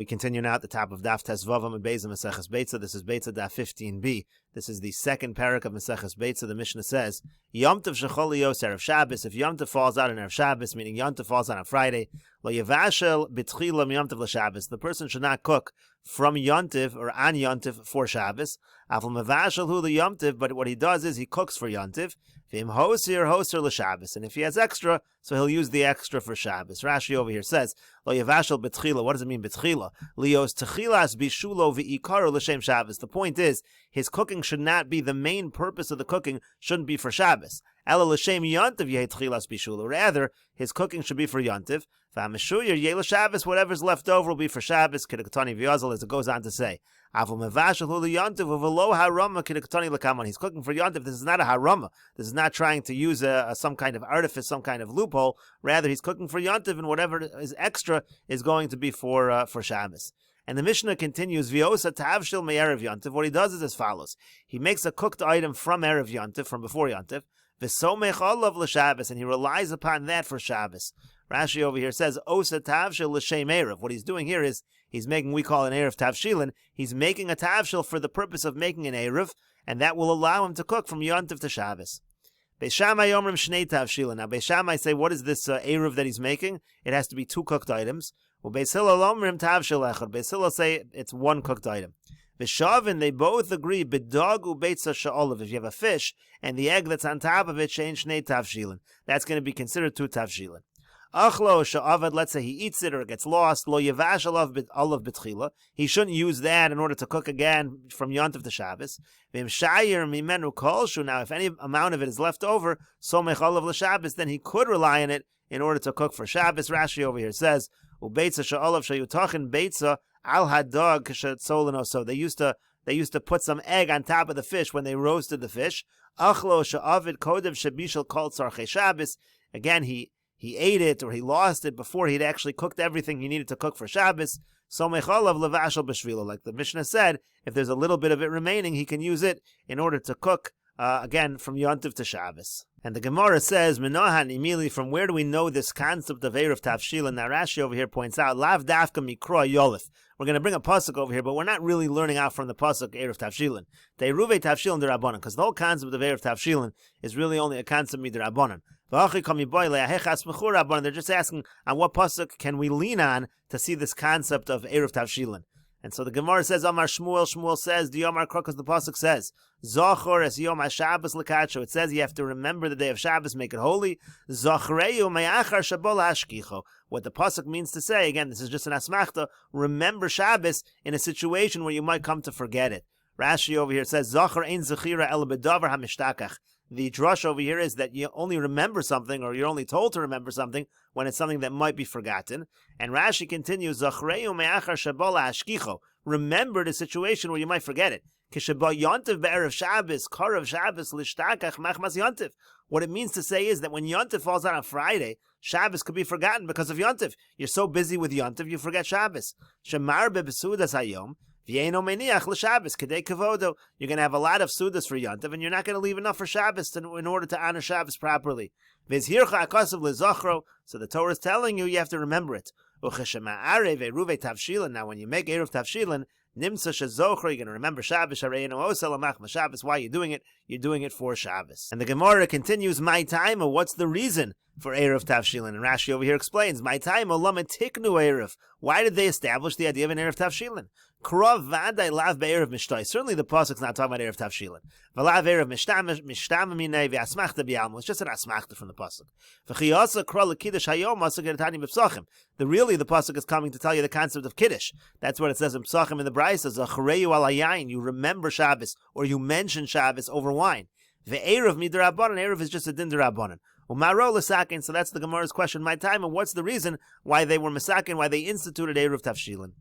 We continue now at the top of Daf Tezvavam and Beis Maseches Beitza. This is Beitza Daf 15b. This is the second parak of Maseches Beitza. The Mishnah says, Yom Tov Shechol Yos Erev Shabbos. If Yom Tov falls out on Erev Shabbos, meaning Yom Tov falls out on Friday, Lo Yevashel B'Tchila Yom Tov LaShabbos. The person should not cook from Yom Tov or on Yom Tov for Shabbos. Afal Mevashel Hu Yom Tov. But what he does is he cooks for Yom Tov. V'im Hoser LaShabbos. And if he has extra, so he'll use the extra for Shabbos. Rashi over here says, Lo Yevashel B'Tchila. What does it mean B'Tchila? Lios Techilas Bishulo V'Ikaru L'Shem Shabbos. The point is, his cooking should not be the main purpose of the cooking, shouldn't be for Shabbos. Ela L'Shem Yontiv Yeh Techilas Bishulo. Rather, his cooking should be for Yontiv. V'Hameshuyir Yeh L'Shabbos. Whatever's left over will be for Shabbos. K'Dekatani V'Yazal, as it goes on to say. Avol Mevashel Hu L'Yontiv U'V'Lo Harama K'Dekatani L'Kamon. He's cooking for Yontiv. This is not a harama. This is not trying to use some kind of artifice, some kind of loophole. Rather, he's cooking for Yontiv, and whatever is extra is going to be for Shabbos. And the Mishnah continues, V'yosa tavshil me'erev Yontiv. What he does is as follows. He makes a cooked item from Erev Yontiv, from before Yontiv, v'somech olav l'Shabbos, and he relies upon that for Shabbos. Rashi over here says, Osa tavshil l'shem erev. What he's doing here is, he's making, we call an erev tavshilin, he's making a tavshil for the purpose of making an erev, and that will allow him to cook from Yontiv to Shabbos. Beis Shammai omrim shnei tavshilin. Now Beis Shammai say, what is this erev that he's making? It has to be two cooked items. Well, Beis Hillel omrim tavshil echad. Beis Hillel say it's one cooked item. V'shavin, they both agree, b'dog u'beitza sha'olav. If you have a fish and the egg that's on top of it, shein shnei tavshilin. That's going to be considered two tavshilin. Achlo sha'avad, let's say he eats it or it gets lost, lo yevash olav b'tchila. He shouldn't use that in order to cook again from Yontiv to Shabbos. V'im shayir mimenu kolshu. Now, if any amount of it is left over, somech olav l'Shabbos, then he could rely on it in order to cook for Shabbos. Rashi over here says, u'beitza sha'olav shayutachin beitza al hadog k'shatzolino. So they used to put some egg on top of the fish when they roasted the fish. Achlo sha'avid kodev shabishal kol tzarchei Shabbos. Again, he ate it or he lost it before he'd actually cooked everything he needed to cook for Shabbos. So mechalav levashal b'shvilo. Like the Mishnah said, if there's a little bit of it remaining, he can use it in order to cook again from Yontiv to Shabbos. And the Gemara says, Menohan imili, from where do we know this concept of Erev Tavshilin? Now Rashi over here points out, Lav Dafka Mikra Yolif. We're going to bring a pasuk over here, but we're not really learning out from the pasuk Erev Tavshilin. Te'eruve Tavshilin d'Rabbanan, because the whole concept of Erev Tavshilin is really only a concept d'Rabbanan. They're just asking, on what pasuk can we lean on to see this concept of Erev Tavshilin? And so the Gemara says, Amar Shmuel. Shmuel says, the Yomar Krok, the pasuk says, Zochor es Yom HaShabbos l'kadsho. It says you have to remember the day of Shabbos, make it holy. Zochreyu me'achar shabol hashkicho. What the pasuk means to say, again, this is just an asmachta, remember Shabbos in a situation where you might come to forget it. Rashi over here says, Zochor ein zechira el bedavar hamishtakach. The drush over here is that you only remember something, or you're only told to remember something, when it's something that might be forgotten. And Rashi continues, Zachreu me'achar shabol hashkicho. Remember the situation where you might forget it. Kishabah yontiv be'erev Shabbos, karav Shabbos, lishtakach machmas yontiv. What it means to say is that when Yontiv falls out on Friday, Shabbos could be forgotten because of Yontiv. You're so busy with Yontiv, you forget Shabbos. Shemar be'besudas hayom. You're going to have a lot of sudas for Yontiv, and you're not going to leave enough for Shabbos in order to honor Shabbos properly. So the Torah is telling you have to remember it. Now, when you make Erev Tavshilin, you're going to remember Shabbos. Why are you doing it? You're doing it for Shabbos. And the Gemara continues, my time, what's the reason for Erev Tavshilin? And Rashi over here explains, my time, tiknu Erev. Why did they establish the idea of an Erev Tavshilin? Krov vaday lav be'erev mishtoi. Certainly the pasuk's not talking about Erev Tavshilin. V'lav erev mishtama minei v'asmachta b'yalma. It's just an asmachta from the pasuk. V'chiyasa kra l'kiddush hayom asuk eretani b'psachim. The pasuk is coming to tell you the concept of kiddush. That's what it says in Psachim in the Brisa. Zachreu al hayayin. You remember Shabbos, or you mention Shabbos over wine. Ve'erev midrabanan. Erev is just a din derabanan. Umaro l'sakin. So that's the Gemara's question. My time, and what's the reason why they were misakin, why they instituted Erev Tavshilin?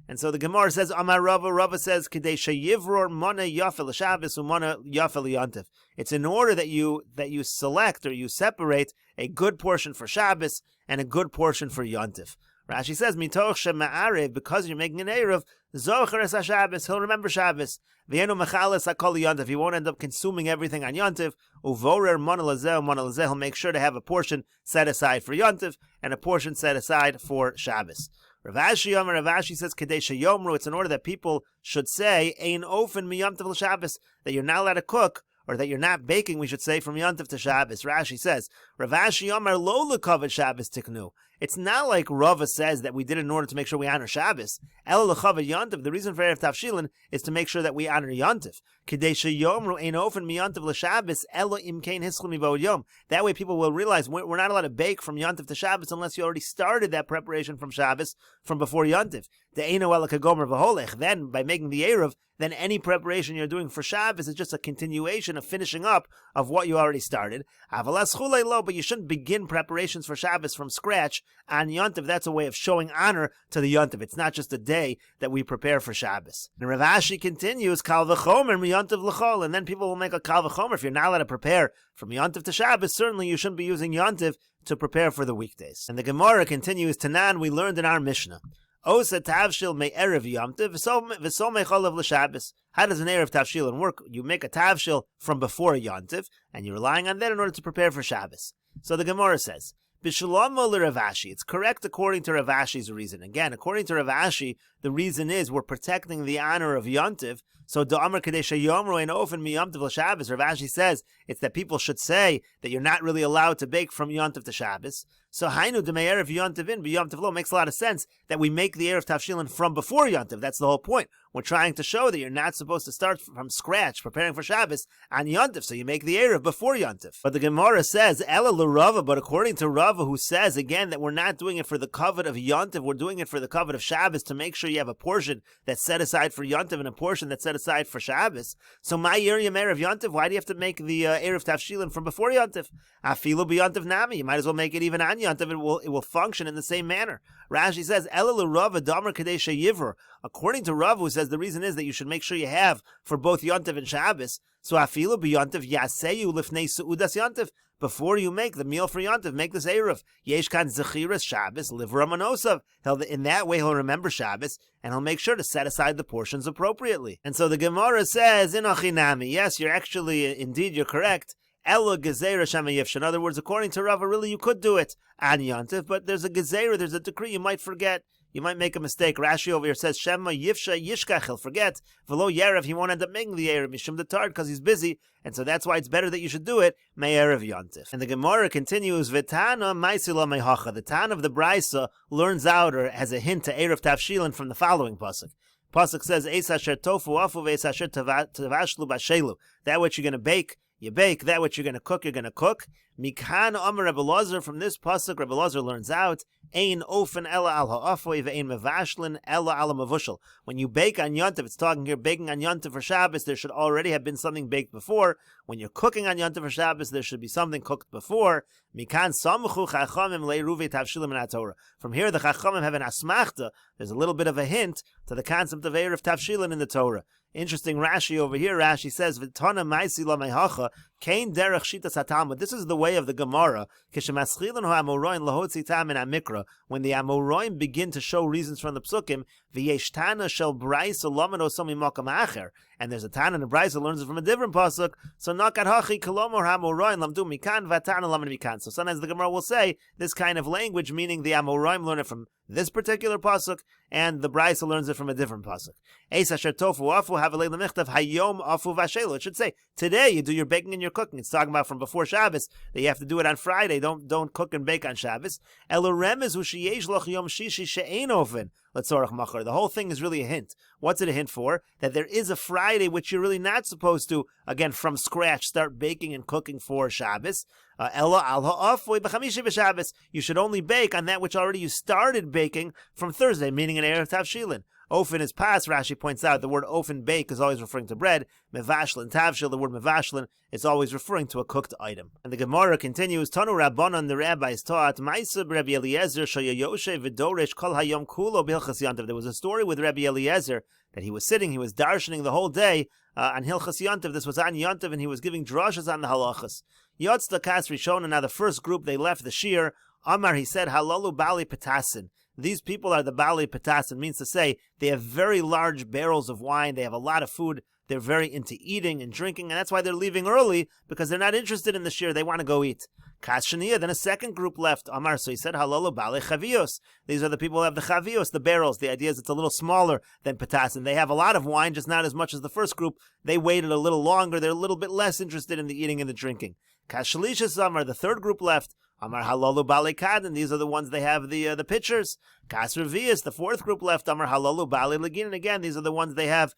And so the Gemara says, Amar Rava. Rava says, Kedei sheyivror mana yafel l'Shabbos umana yafel l'Yontiv. It's in order that you select or you separate a good portion for Shabbos and a good portion for Yontiv. Rashi says, Mitoch shema'arev, because you're making an erev, zocher es haShabbos, he'll remember Shabbos. V'yenu mechales hakol Yontiv, he won't end up consuming everything on Yontiv. Uvorer mana lazeh, he'll make sure to have a portion set aside for Yontiv and a portion set aside for Shabbos. Rav Ashi says, Kadesha Yomru, it's in order that people should say, Ein ofen mi Yom Tov l'Shabbos, that you're not allowed to cook, or that you're not baking, we should say, from Yom Tov to Shabbos. Rashi says, Rav Ashi Yomer lo l'kavod Shabbos tiknu. It's not like Rava says that we did it in order to make sure we honor Shabbos. El l'chavod Yom Tov, the reason for Erev Tavshilin is to make sure that we honor Yom Tov. Kadesha Yomru ein ofen mi Yom Tov l'Shabbos, elo im kein hischul mivod yom. That way people will realize we're not allowed to bake from Yom Tov to Shabbos unless you already started that preparation from Shabbos, from before Yom Tov. De'eno ela kagomer v'holech. Then, by making the Erev, then any preparation you're doing for Shabbos is just a continuation of finishing up of what you already started. But you shouldn't begin preparations for Shabbos from scratch on Yom Tov. That's a way of showing honor to the Yom Tov. It's not just a day that we prepare for Shabbos. And Rav Ashi continues, Kal v'chomer mi Yom Tov l'chol, and then people will make a Kal v'chomer. If you're not allowed to prepare from Yom Tov to Shabbos, certainly you shouldn't be using Yom Tov to prepare for the weekdays. And the Gemara continues, Tanan, we learned in our Mishnah, Osa tavshil me erev Yom Tov v'so mecholav l'Shabbos. How does an erev tavshilin work? You make a tavshil from before Yom Tov, and you're relying on that in order to prepare for Shabbos. So the Gemara says, B'shalom Rav Ashi. It's correct according to Rav Ashi's reason. Again, according to Rav Ashi, the reason is we're protecting the honor of Yom Tov. So Da'amar Kadesha Yomru ein ofen mi Yom Tov l'Shabbos. Rav Ashi says it's that people should say that you're not really allowed to bake from Yom Tov to Shabbos. So Hainu Demei Erev Yom Tovin B'Yom Tov Lo makes a lot of sense that we make the Erev Tavshilin from before Yom Tov. That's the whole point. We're trying to show that you're not supposed to start from scratch preparing for Shabbos on Yom Tov, so you make the Erev before Yom Tov. But the Gemara says Ela l'Rava, but according to Rava, who says again that we're not doing it for the kavod of Yom Tov, we're doing it for the kavod of Shabbos to make sure you have a portion that's set aside for Yom Tov and a portion that's set aside for Shabbos. So my Yom Erev Yom Tov, why do you have to make the Erev Tavshilin from before Yom Tov? Afilu b'Yom Tov nami, you might as well make it even on Yom Tov. It will function in the same manner. Rashi says, Ela l'Rava damar kadesha yivur. According to Rav, who says the reason is that you should make sure you have for both Yom Tov and Shabbos. So afilu b'Yom Tov yaseyu lifnei seudas Yom Tov. Before you make the meal for Yom Tov, make this Erev. Yesh kan zechiras Shabbos livra manosav. In that way, he'll remember Shabbos, and he'll make sure to set aside the portions appropriately. And so the Gemara says, Inochinami, yes, you're actually, indeed, you're correct. Ella gezerah shama yifsha. In other words, according to Rava, really you could do it on Yom Tov, but there's a gezerah, there's a decree, you might forget. You might make a mistake. Rashi over here says, Shema yifsha yishkach, he'll forget. V'lo yerev, he won't end up making the Erev, mishum the tard, because he's busy, and so that's why it's better that you should do it, may Erev Yom Tov. And the Gemara continues, V'tana maisila mehacha. The Tan of the Brisa learns out, or has a hint to Erev Tavshilin from the following pasuk. Pasuk says, Eis asher tofu afu ve'eis asher tavashlu b'shelu. That which you're going to bake, you bake. That which you're going to cook, you're going to cook. Mikan Amar Rebbe Elazar, from this pasuk, Rebbe Elazar learns out, Ein ofen ella al ha'afoi ve'ein mevashlin ella al ha'mavushal. When you bake on Yom Tov, it's talking here baking on Yom Tov for Shabbos, there should already have been something baked before. When you're cooking on Yom Tov for Shabbos, there should be something cooked before. Mikan samchu chachamim le'ruvi tavshilim in Torah. From here, the chachamim have an asmachta. There's a little bit of a hint to the concept of Erev Tavshilin in the Torah. Interesting Rashi over here. Rashi says, "V'tana ma'isi la mehacha kain derech shitas haTalmud." This is the way of the Gemara. K'shemaschilin ha'amoraim lahotzi tam in Amikra. When the Amoraim begin to show reasons from the Psukim, v'yeshtana shel brayso lamado somi makam acher. And there's a Tana and a Brayso learns it from a different pasuk. So nakat hachi kolomor ha'amoraim lamdu mikan v'atana lamed mikan. So sometimes the Gemara will say this kind of language, meaning the Amoraim learn it from this particular pasuk, and the Brayso learns it from a different pasuk. Eis asher tofu afu havelei lemichtav hayom afu vashelu. It should say today you do your baking and your cooking. It's talking about from before Shabbos that you have to do it on Friday. Don't cook and bake on Shabbos. Eloremez hu sheyesh loch yom shishi she'ein ofen letzorach machar. The whole thing is really a hint. What's it a hint for? That there is a Friday which you're really not supposed to, again, from scratch, start baking and cooking for Shabbos. Ella al ha'afoi b'chamishi b'Shabbos. You should only bake on that which already you started baking from Thursday, meaning an Erev Tavshilin. Ofen is pas, Rashi points out. The word ofen, bake, is always referring to bread. Mevashlin, tavshil, the word mevashlin, is always referring to a cooked item. And the Gemara continues, Tanu Rabbanon, the rabbis taught, Ma'aseh Rabbi Eliezer, sheyayoshe v'doresh kol hayom kulo b'hilchas Yom Tov. There was a story with Rabbi Eliezer that he was darshaning the whole day on Hilchas Yom Tov. This was on Yom Tov, and he was giving drashas on the halachas. Yotz Lakas Rishon, and now the first group, they left the shir. Amar, he said, Halalu Bali Petasin. These people are the Bali Petasin, means to say they have very large barrels of wine, they have a lot of food They're very into eating and drinking, and that's why they're leaving early, because they're not interested in the shir. They want to go eat. Kas Shaniya, then a second group left. Amar, so he said, Halolu Bale Chavios. These are the people who have the Chavios, the barrels. The idea is it's a little smaller than Petasin. They have a lot of wine, just not as much as the first group. They waited a little longer. They're a little bit less interested in the eating and the drinking. Kas Shalisha Amar, the third group left. Amar Halolu Bale Kadin, these are the ones they have the pitchers. Kas Revius, the fourth group left. Amar Halolu Bale Lagin, and again, these are the ones they have,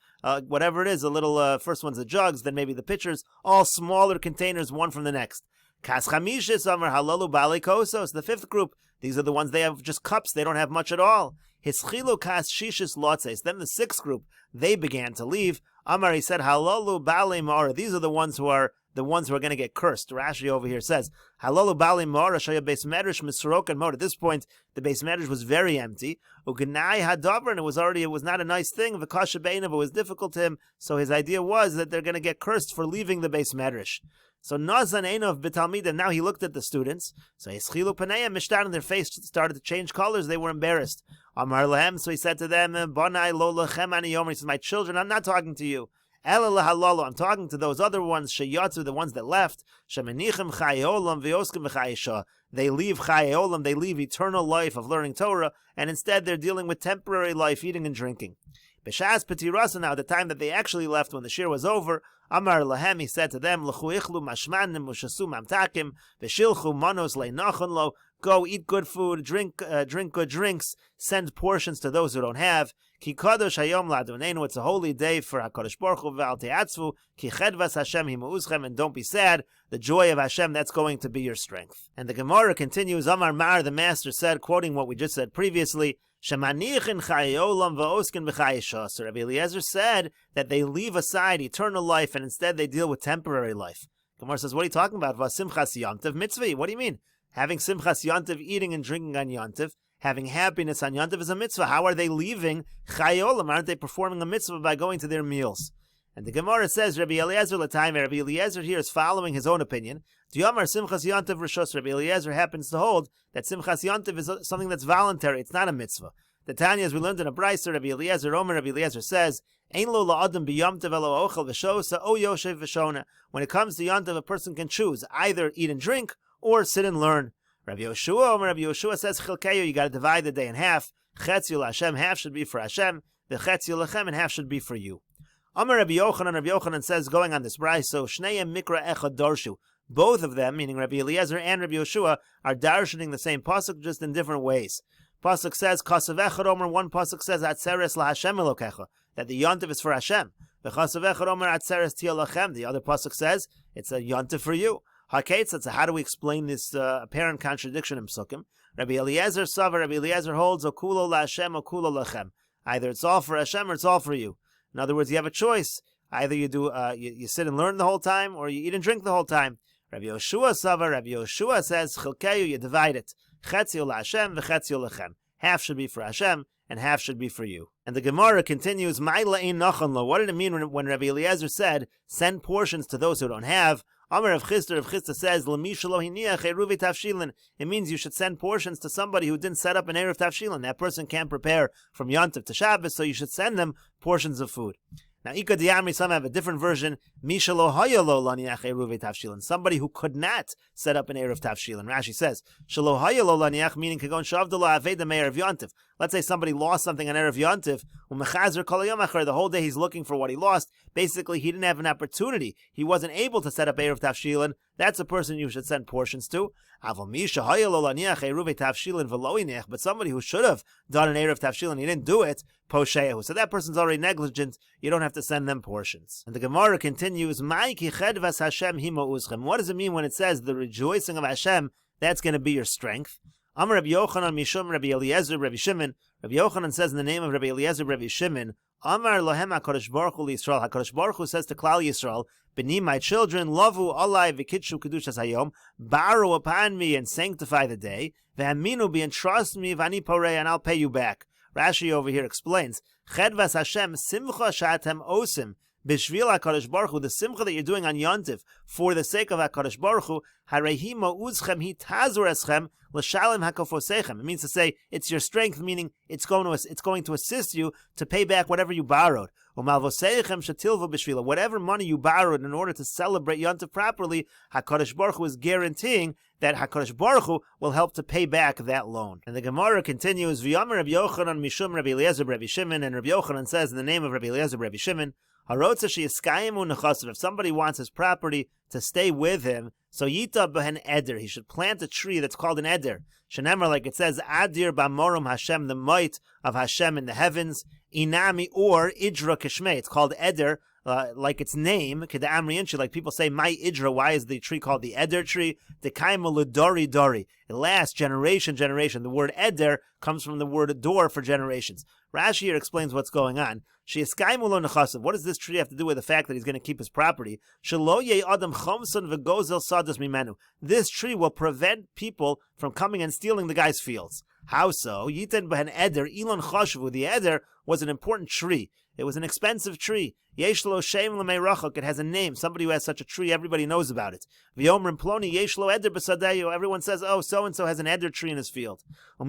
whatever it is, a little, first one's the jugs, then maybe the pitchers, all smaller containers, one from the next. Kas Chamishis Amar Halolu Bale Kosos, the fifth group, these are the ones they have just cups, they don't have much at all. Hischilu Kas Shishis Lotzes, then the sixth group, they began to leave. Amar, he said, Halolu Bale Mara, these are the ones who are going to get cursed. Rashi over here says, Halalu Bali Mora Shaya Beis Medrash Misrok and Mora. At this point, the Beis Medrash was very empty. Ugnai Hadavar, and it was not a nice thing. V'kasha Beinav, it was difficult to him. So his idea was that they're going to get cursed for leaving the Beis Medrash. So Nazan Einov B'Talmid, and now he looked at the students. So Yischilu Paneya Mishtar, and their face started to change colors. They were embarrassed. Amar Lahem, so he said to them, Bonai Lo Lachem Ani Yomer. He said, my children, I'm not talking to you. I'm talking to those other ones, Sheyatzu, the ones that left. Shemenichem Chayei Olam v'Yoskem B'Chayei Shah. They leave Chayei Olam, they leave eternal life of learning Torah, and instead they're dealing with temporary life, eating and drinking. B'Shas Petirasa, now, the time that they actually left, when the shir was over, Amar Lahem, he said to them, L'chu ichlu mashmanim ushasu mamtakim v'shilchu manos le'nachon lo. Go eat good food, drink good drinks, send portions to those who don't have. Ki kadosh hayom la'adonenu, it's a holy day for HaKadosh Baruch Hu, v'al te'atzvu, ki chedvas Hashem himu'uzchem, and don't be sad, the joy of Hashem, that's going to be your strength. And the Gemara continues, Amar Mar, the master said, quoting what we just said previously, Shemanichin chayei olam v'oskin b'chayei shah. So Rabbi Eliezer said that they leave aside eternal life, and instead they deal with temporary life. Gemara says, what are you talking about? V'simchas yontiv mitzvah. What do you mean? Having simchas yontiv, eating and drinking on yontiv, having happiness on yontiv is a mitzvah. How are they leaving chayei olam? Aren't they performing a mitzvah by going to their meals? And the Gemara says, Rabbi Eliezer l'taimeh, Rabbi Eliezer here is following his own opinion. Diyamar simchas yontiv rishos. Rabbi Eliezer happens to hold that simchas yontiv is something that's voluntary. It's not a mitzvah. The Tanya, as we learned in a brayso, Rabbi Eliezer Omer, Rabbi Eliezer says, Ein lo la'adam b'yomtiv elo ochel v'shosa o yoshev v'shona. When it comes to yontiv, a person can choose either eat and drink or sit and learn. Rabbi Yoshua Omer, Rabbi Yoshua says, Chilkeyu, you got to divide the day in half. Chetziu Hashem, half should be for Hashem. The Chetziu Lechem, and half should be for you. Amar Rabbi Yochanan says, going on this brayso, Shneim mikra echad darshu. Both of them, meaning Rabbi Eliezer and Rabbi Yoshua, are darshaning the same pasuk, just in different ways. Pasuk says, Kasav echad omer, one pasuk says, Atzeres la Hashem elokecha, that the yontiv is for Hashem. The Chasav echad omer, Atzeres tia lachem, the other pasuk says, it's a yontiv for you. HaKetz, so how do we explain this apparent contradiction in Psukim? Rabbi Eliezer Savar, Rabbi Eliezer holds, Okulo la Hashem, Okulo lachem. Either it's all for Hashem or it's all for you. In other words, you have a choice. Either you do, you sit and learn the whole time, or you eat and drink the whole time. Rabbi Yoshua Savar, Rabbi Yoshua says, Chilkeyu, you divide it. Chetziu la Hashem, v'chetziu lechem. Half should be for Hashem, and half should be for you. And the Gemara continues, Ma'ila ein nachon lo. What did it mean when Rabbi Eliezer said, send portions to those who don't have? Amar Rav Chisda says, it means you should send portions to somebody who didn't set up an Erev Tavshilin. That person can't prepare from Yontif to Shabbos, so you should send them portions of food. Now, Ika Diamri, some have a different version. Somebody who could not set up an Erev Tavshilin. Rashi says, Shalo hayalo laniach, meaning Kagon Shavdala Aveda Meir of Yontif. Let's say somebody lost something on Erev Yontif, the whole day he's looking for what he lost. Basically, he didn't have an opportunity. He wasn't able to set up Erev Tavshilin. That's a person you should send portions to. But somebody who should have done an Erev Tavshilin, he didn't do it, Poshehu. So that person's already negligent. You don't have to send them portions. And the Gemara continues, what does it mean when it says the rejoicing of Hashem, that's going to be your strength? Amar Rabbi Yochanan Mishum Rabbi Eliezer Rabbi Shimon. Rabbi Yochanan says in the name of Rabbi Eliezer Rabbi Shimon, Amar Lohem HaKadosh Baruch Hu Yisrael. HaKadosh Baruch Hu says to Klal Yisrael, B'ni, my children, Lavu Alai V'Kitshu Kedushas Hayom, borrow upon me and sanctify the day, V'haminu, be entrust me, V'ani Porei, and I'll pay you back. Rashi over here explains, Chedvas Hashem Simcha Shatem Osim Bishvil HaKadosh Baruch Hu, the simcha that you're doing on Yontif for the sake of HaKadosh Baruch Hu, Harehi Ma'uzchem Hi Tazur Eschem L'Shalem HaKofosechem. It means to say it's your strength, meaning it's going to assist you to pay back whatever you borrowed. Umalvoseichem Shatilvo Bishvila. Whatever money you borrowed in order to celebrate Yontif properly, HaKadosh Baruch Hu is guaranteeing that HaKadosh Baruch Hu will help to pay back that loan. And the Gemara continues, V'yomer Rabbi Yochanan Mishum Rabbi Eliezer Rabbi Shimon, and Rabbi Yochanan says in the name of Rabbi Eliezer Rabbi Shimon, if somebody wants his property to stay with him, so yita behen eder, he should plant a tree that's called an eder. Shenemar, like it says, adir b'morum Hashem, the might of Hashem in the heavens, inami, or idra kishmei, it's called eder, like its name, like people say, my idra, why is the tree called the eder tree? The kaima dori dori, it lasts generation. The word eder comes from the word door for generations. Rashi here explains what's going on. What does this tree have to do with the fact that he's going to keep his property? This tree will prevent people from coming and stealing the guy's fields. How so? The eder was an important tree. It was an expensive tree. It has a name. Somebody who has such a tree, everybody knows about it. Everyone says, oh, so-and-so has an eder tree in his field. Now,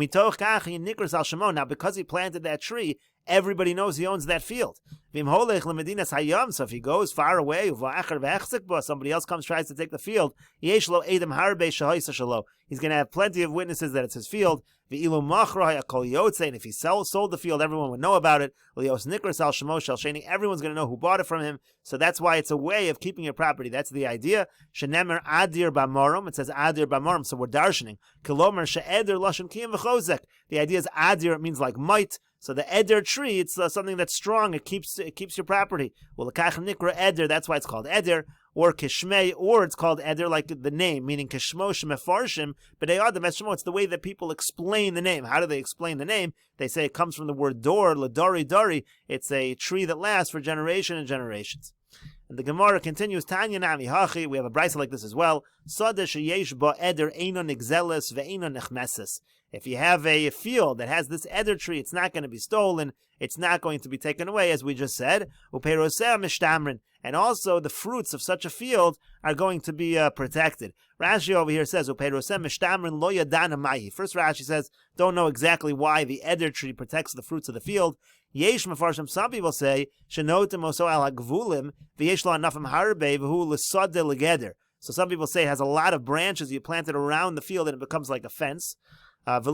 because he planted that tree, everybody knows he owns that field. So if he goes far away, somebody else comes, tries to take the field, he's going to have plenty of witnesses that it's his field. And if he sold the field, everyone would know about it. Everyone's going to know who bought it from him. So that's why it's a way of keeping your property. That's the idea. Shenemer adir b'morum. It says adir b'morum. So we're darshaning. Kilomer she'eder lashon kiyum v'chozek. The idea is adir. It means like might. So the eder tree, it's something that's strong. It keeps your property. Well, l'kach nikra eder. That's why it's called eder. Or kishmei, or it's called eder, like the name, meaning kishmo shemefarshim. But it's the way that people explain the name. How do they explain the name? They say it comes from the word dor, ladori dori. It's a tree that lasts for generation and generations. And the Gemara continues, Tanya nami hachi. We have a brisa like this as well. Sadesh yesh ba eder eino nigzeles ve'eino nechmeses. If you have a field that has this eder tree, it's not going to be stolen. It's not going to be taken away, as we just said. Upeiroseh mishtamrin. And also, the fruits of such a field are going to be protected. Rashi over here says, Upeiroseh mishtamrin lo yadana mahi. First Rashi says, don't know exactly why the eder tree protects the fruits of the field. Yesh mefarshim, some people say, shenotim oso al hagvulim, v'yesh lo anafim harbe, v'hu l'sodeh l'geder. So some people say it has a lot of branches, you plant it around the field and it becomes like a fence. Rashi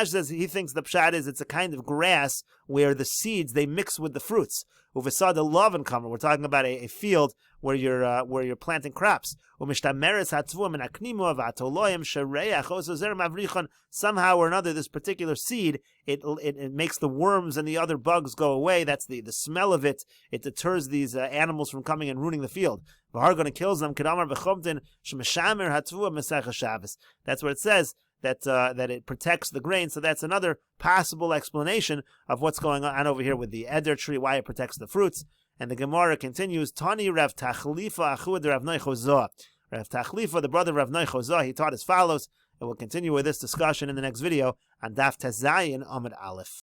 says he thinks the pshat is it's a kind of grass where the seeds, they mix with the fruits. We're talking about a field where you're planting crops. Somehow or another, this particular seed, it makes the worms and the other bugs go away. That's the smell of it. It deters these animals from coming and ruining the field. V'hargon, it kills them. That's what it says. That it protects the grain. So that's another possible explanation of what's going on over here with the eder tree, why it protects the fruits. And the Gemara continues, Tani Rav Tachlifa Achud Rav Noicho Zoh. Rav Tachlifa, the brother of Rav Noicho Zoh, he taught as follows, and we'll continue with this discussion in the next video on Daf Tezayin Amud Aleph.